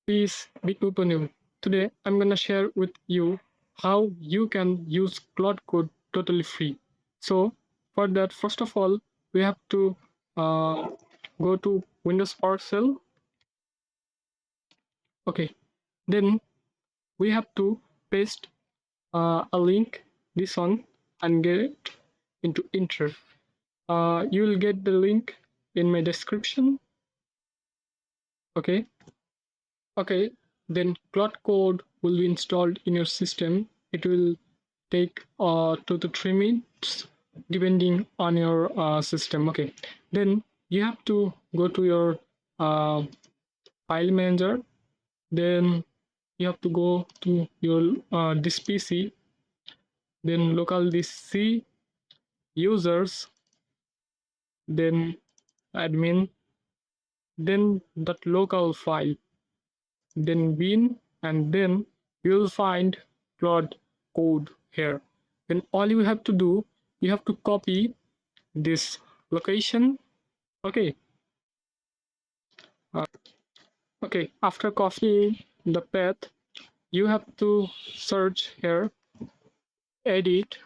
Peace be upon you. Today I'm gonna share with you how you can use Claude Code totally free. So for that, first of all, we have to go to Windows PowerShell. Okay, then we have to paste a link, this one, and get it into enter. You will get the link in my description. Okay. Okay, then Claude Code will be installed in your system. It will take 2 to 3 minutes depending on your system. Okay, then you have to go to your uh, file manager. Then you have to go to your this PC. Then local this C users. Then admin. Then that local file. Then bin, and then you'll find Claude Code here. Then all you have to do, you have to copy this location. Okay. uh, okay, after copying the path, you have to search here, edit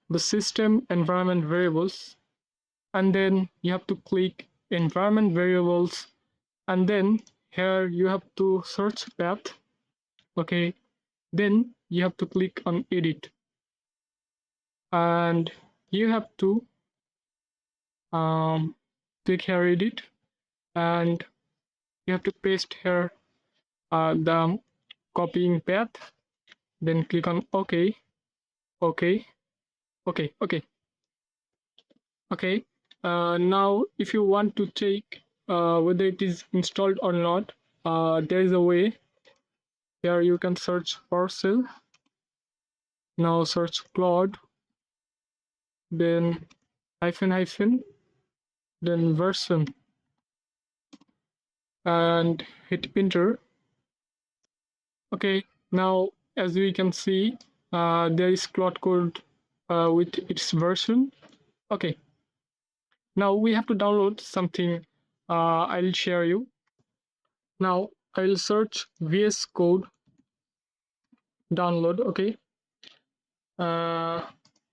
the system environment variables, and then you have to click environment variables, and then here you have to search path. Okay, then you have to click on edit, and you have to click here edit, and you have to paste here the copying path. Then click on OK, OK, OK, OK, OK. Now if you want to check whether it is installed or not, there is a way. Here you can search PowerShell. Now search Claude, then hyphen, then version, and hit enter. Okay, now as we can see, there is Claude Code with its version. Okay, now we have to download something. I'll share you. Now I'll search VS Code download. Okay,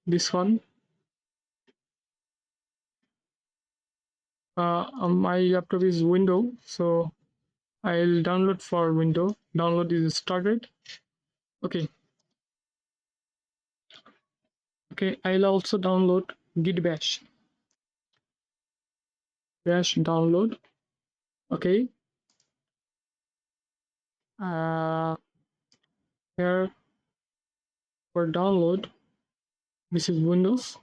this one. My laptop is Windows, so I'll download for Windows. Download is started. Okay. Okay, I'll also download git bash. Bash download. Okay. Here for download, this is Windows.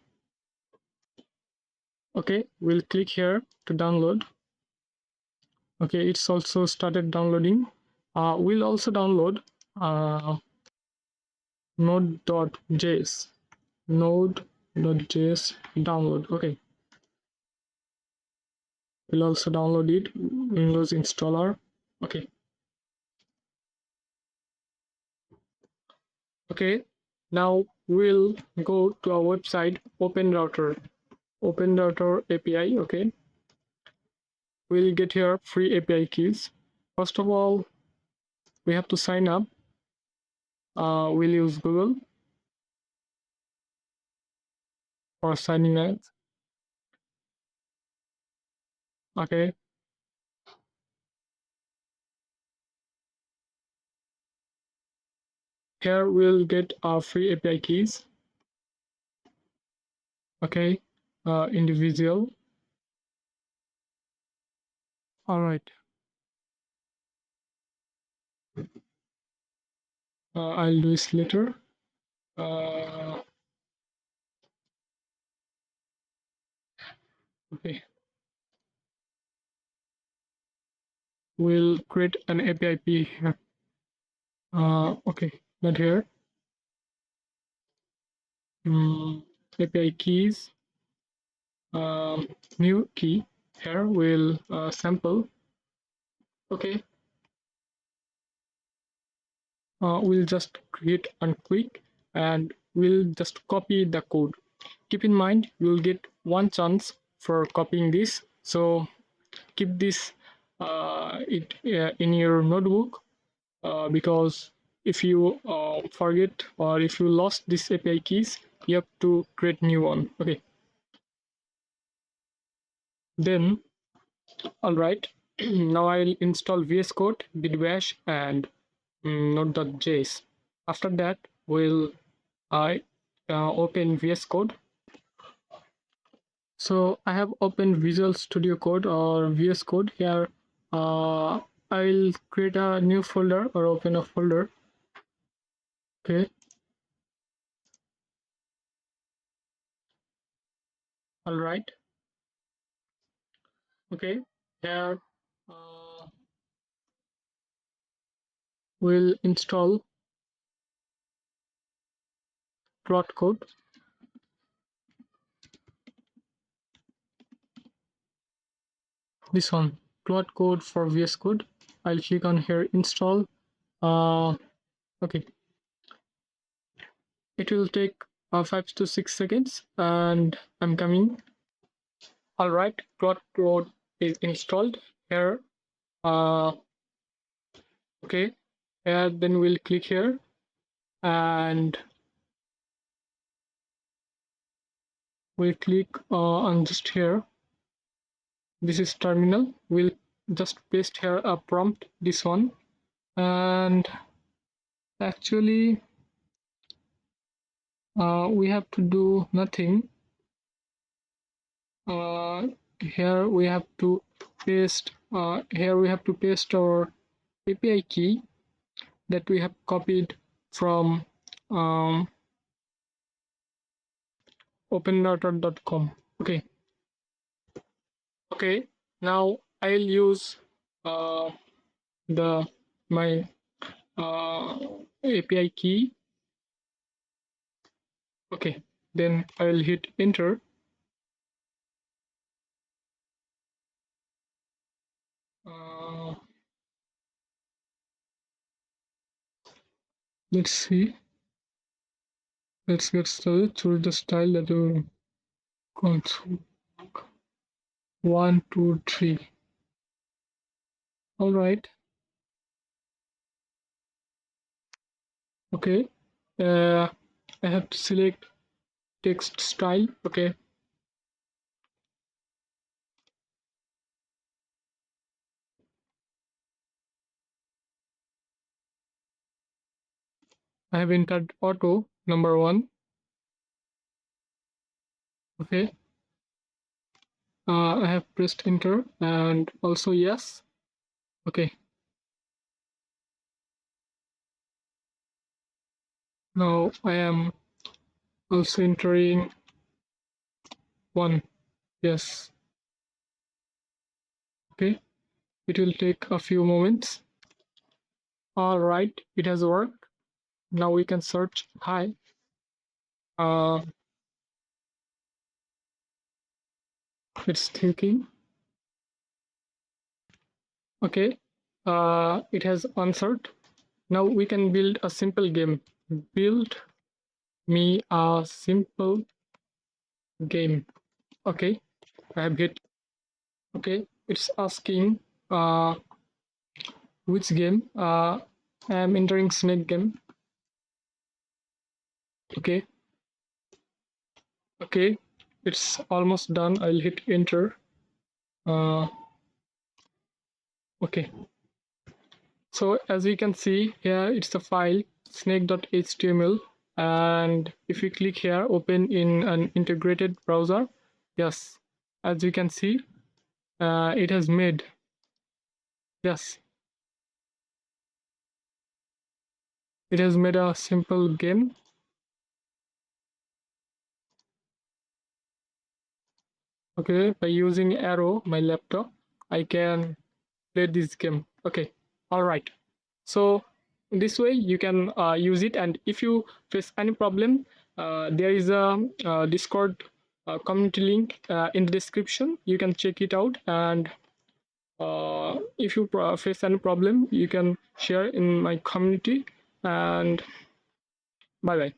Okay, we'll click here to download. Okay, it's also started downloading. We'll also download node.js. Node.js download. Okay, we'll also download it. Windows installer. Okay. Okay, now we'll go to our website, open router API. Okay, we'll get here free API keys. First of all, we have to sign up. We'll use Google for signing up. Okay. Here we'll get our free API keys. Okay, individual. All right. I'll do this later. Okay. We'll create an API here. Okay, not here. API keys. New key. Here we'll sample. Okay. We'll just create and click, and we'll just copy the code. Keep in mind you'll get one chance for copying this, so keep this in your notebook. because if you forget or if you lost this API keys, you have to create new one. Okay. Then, all right. Now I'll install VS Code, git bash, and node.js. After that, we'll open VS Code. So I have opened Visual Studio Code or VS Code here. I'll create a new folder or open a folder. Okay. All right. Okay. Here we'll install Claude Code. This one, Claude Code for VS Code. I'll click on here install. Okay. It will take 5 to 6 seconds, and I'm coming. All right, Claude Code is installed here. Okay, and then we'll click here, and we'll click on just here. This is terminal. We'll just paste here a prompt, this one, and actually we have to do nothing. Here we have to paste our API key that we have copied from openrouter.com. Okay, now I'll use the my API key. Okay, then I'll hit enter. Let's see. Let's get started through the style that will go through. 1, 2, 3. All right. Okay. I have to select text style. Okay. I have entered auto number 1. Okay. I have pressed enter and also yes. Okay. Now I am also entering 1. Yes. Okay. It will take a few moments. All right. It has worked. Now we can search hi. It's thinking. Okay. It has answered. Now we can build a simple game. Build me a simple game. Okay. I have hit. Okay. It's asking which game. I am entering snake game. Okay. Okay. It's almost done. I'll hit enter. Okay. So as we can see here, it's a file snake.html, and if we click here, open in an integrated browser. Yes, as you can see, it has made. Yes, it has made a simple game. Okay, by using arrow, my laptop, I can play this game. Okay, all right. So this way you can use it, and if you face any problem, there is a Discord community link in the description. You can check it out, and if you face any problem, you can share in my community. And bye bye.